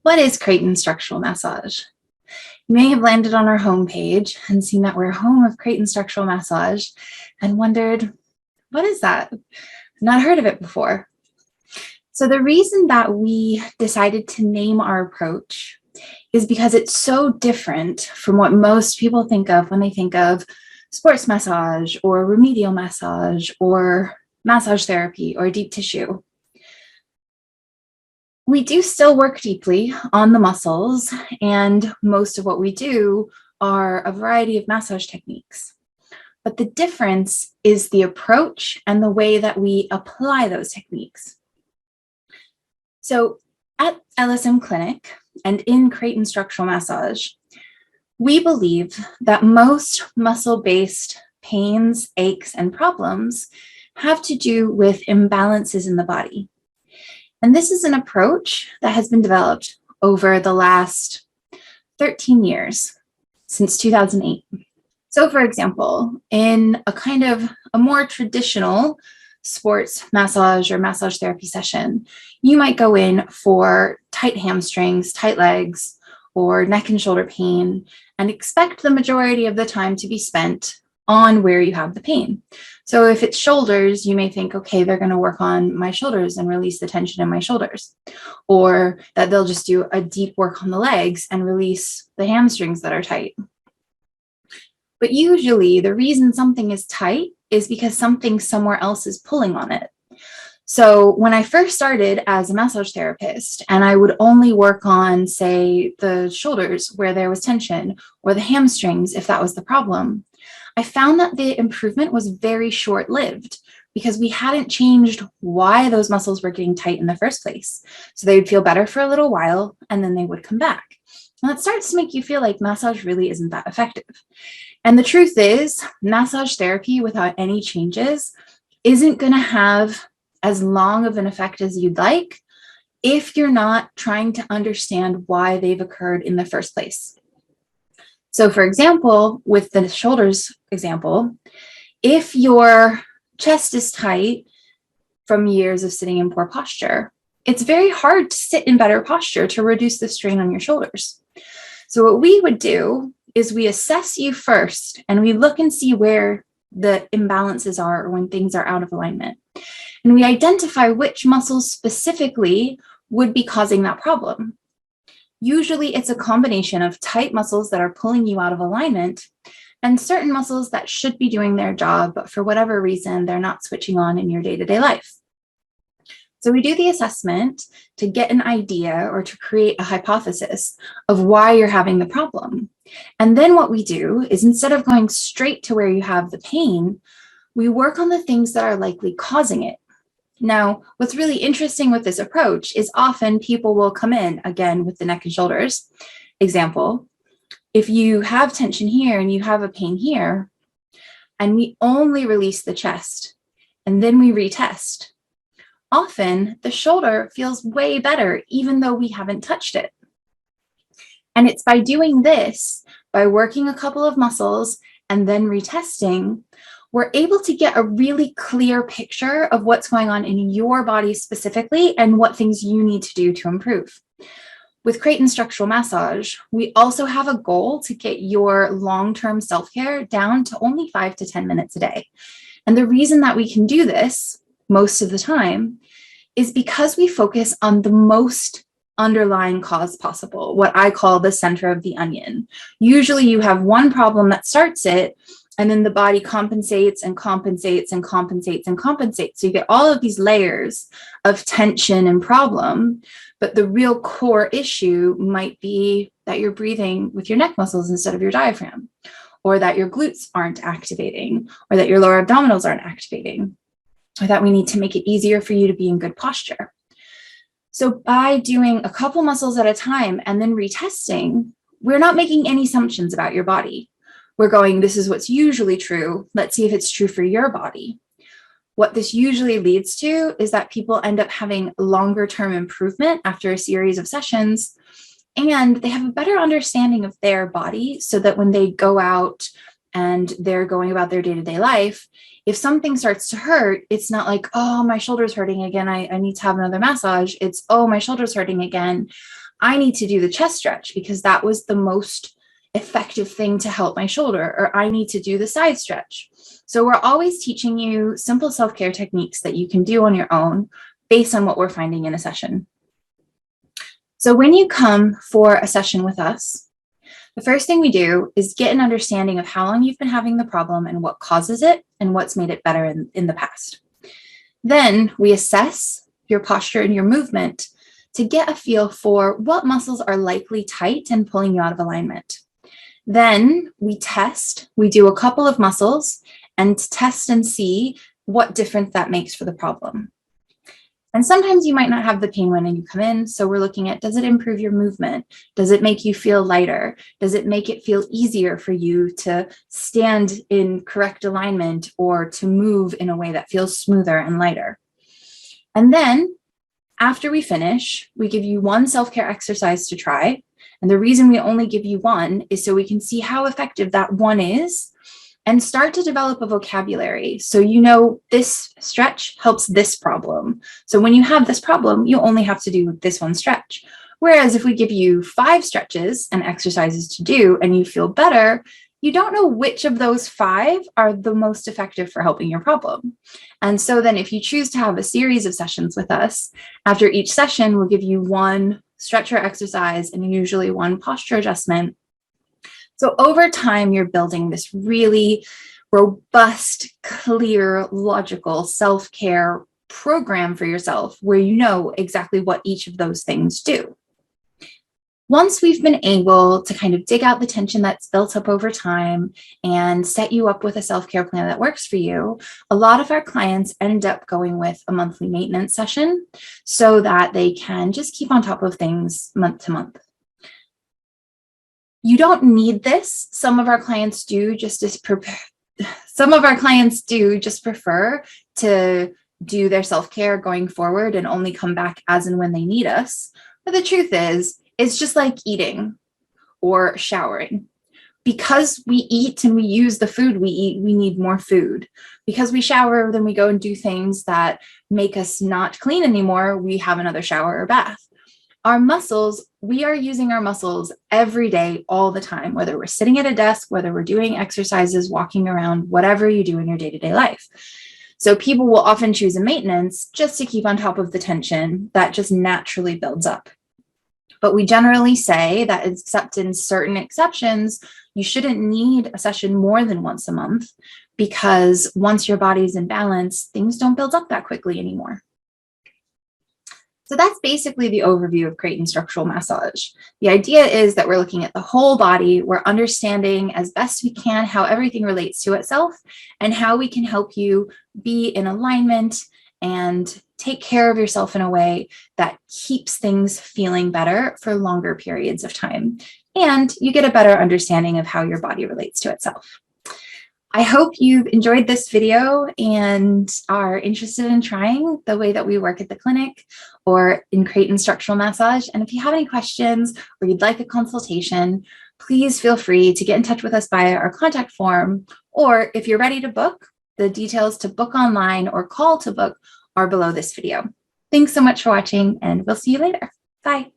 What is Creighton Structural Massage? You may have landed on our homepage and seen that we're home of Creighton Structural Massage and wondered, what is that? Not heard of it before. So the reason that we decided to name our approach is because it's so different from what most people think of when they think of sports massage or remedial massage or massage therapy or deep tissue. We do still work deeply on the muscles, and most of what we do are a variety of massage techniques. But the difference is the approach and the way that we apply those techniques. So at LSM Clinic and in Creighton Structural Massage, we believe that most muscle-based pains, aches, and problems have to do with imbalances in the body. And this is an approach that has been developed over the last 13 years, since 2008. So for example, in a kind of a more traditional sports massage or massage therapy session, you might go in for tight hamstrings, tight legs, or neck and shoulder pain, and expect the majority of the time to be spent on where you have the pain. So if it's shoulders, you may think, okay, they're going to work on my shoulders and release the tension in my shoulders, or that they'll just do a deep work on the legs and release the hamstrings that are tight. But usually the reason something is tight is because something somewhere else is pulling on it. So when I first started as a massage therapist and I would only work on, say, the shoulders where there was tension or the hamstrings, if that was the problem, I found that the improvement was very short-lived because we hadn't changed why those muscles were getting tight in the first place. So they would feel better for a little while and then they would come back. And that starts to make you feel like massage really isn't that effective. And the truth is, massage therapy without any changes isn't going to have as long of an effect as you'd like if you're not trying to understand why they've occurred in the first place. So for example, with the shoulders example, if your chest is tight from years of sitting in poor posture, it's very hard to sit in better posture to reduce the strain on your shoulders. So what we would do is we assess you first and we look and see where the imbalances are or when things are out of alignment. And we identify which muscles specifically would be causing that problem. Usually it's a combination of tight muscles that are pulling you out of alignment and certain muscles that should be doing their job, but for whatever reason, they're not switching on in your day-to-day life. So we do the assessment to get an idea or to create a hypothesis of why you're having the problem. And then what we do is instead of going straight to where you have the pain, we work on the things that are likely causing it. Now, what's really interesting with this approach is often people will come in, again, with the neck and shoulders example. If you have tension here and you have a pain here, and we only release the chest, and then we retest, often the shoulder feels way better, even though we haven't touched it. And it's by doing this, by working a couple of muscles and then retesting, we're able to get a really clear picture of what's going on in your body specifically and what things you need to do to improve. With Creighton Structural Massage, we also have a goal to get your long-term self-care down to only 5 to 10 minutes a day. And the reason that we can do this most of the time is because we focus on the most underlying cause possible, what I call the center of the onion. Usually you have one problem that starts it, and then the body compensates and compensates and compensates and compensates. So you get all of these layers of tension and problem, but the real core issue might be that you're breathing with your neck muscles instead of your diaphragm, or that your glutes aren't activating, or that your lower abdominals aren't activating, or that we need to make it easier for you to be in good posture. So by doing a couple muscles at a time and then retesting, we're not making any assumptions about your body. We're going, this is what's usually true. Let's see if it's true for your body. What this usually leads to is that people end up having longer term improvement after a series of sessions, and they have a better understanding of their body so that when they go out and they're going about their day-to-day life, if something starts to hurt, it's not like, oh, my shoulder's hurting again, I need to have another massage. It's, oh, my shoulder's hurting again, I need to do the chest stretch because that was the most effective thing to help my shoulder, or I need to do the side stretch. So we're always teaching you simple self-care techniques that you can do on your own based on what we're finding in a session. So when you come for a session with us, the first thing we do is get an understanding of how long you've been having the problem and what causes it and what's made it better in the past. Then we assess your posture and your movement to get a feel for what muscles are likely tight and pulling you out of alignment. Then we test, we do a couple of muscles and test and see what difference that makes for the problem. And sometimes you might not have the pain when you come in. So we're looking at, does it improve your movement? Does it make you feel lighter? Does it make it feel easier for you to stand in correct alignment or to move in a way that feels smoother and lighter? And then after we finish, we give you one self-care exercise to try. And the reason we only give you one is so we can see how effective that one is and start to develop a vocabulary. So you know this stretch helps this problem. So when you have this problem, you only have to do this one stretch. Whereas if we give you 5 stretches and exercises to do and you feel better, you don't know which of those 5 are the most effective for helping your problem. And so then if you choose to have a series of sessions with us, after each session, we'll give you one stretch or exercise and usually one posture adjustment. So over time, you're building this really robust, clear, logical self-care program for yourself where you know exactly what each of those things do. Once we've been able to kind of dig out the tension that's built up over time and set you up with a self-care plan that works for you, a lot of our clients end up going with a monthly maintenance session so that they can just keep on top of things month to month. You don't need this. Some of our clients do just prefer to do their self-care going forward and only come back as and when they need us. But the truth is, it's just like eating or showering. Because we eat and we use the food we eat, we need more food. Because we shower, then we go and do things that make us not clean anymore, we have another shower or bath. Our muscles, we are using our muscles every day, all the time, whether we're sitting at a desk, whether we're doing exercises, walking around, whatever you do in your day-to-day life. So people will often choose a maintenance just to keep on top of the tension that just naturally builds up. But we generally say that except in certain exceptions, you shouldn't need a session more than once a month because once your body's in balance, things don't build up that quickly anymore. So that's basically the overview of Creighton Structural Massage. The idea is that we're looking at the whole body, we're understanding as best we can how everything relates to itself and how we can help you be in alignment and take care of yourself in a way that keeps things feeling better for longer periods of time. And you get a better understanding of how your body relates to itself. I hope you've enjoyed this video and are interested in trying the way that we work at the clinic or in Creighton Structural Massage. And if you have any questions or you'd like a consultation, please feel free to get in touch with us via our contact form. Or if you're ready to book, the details to book online or call to book are below this video. Thanks so much for watching, and we'll see you later. Bye.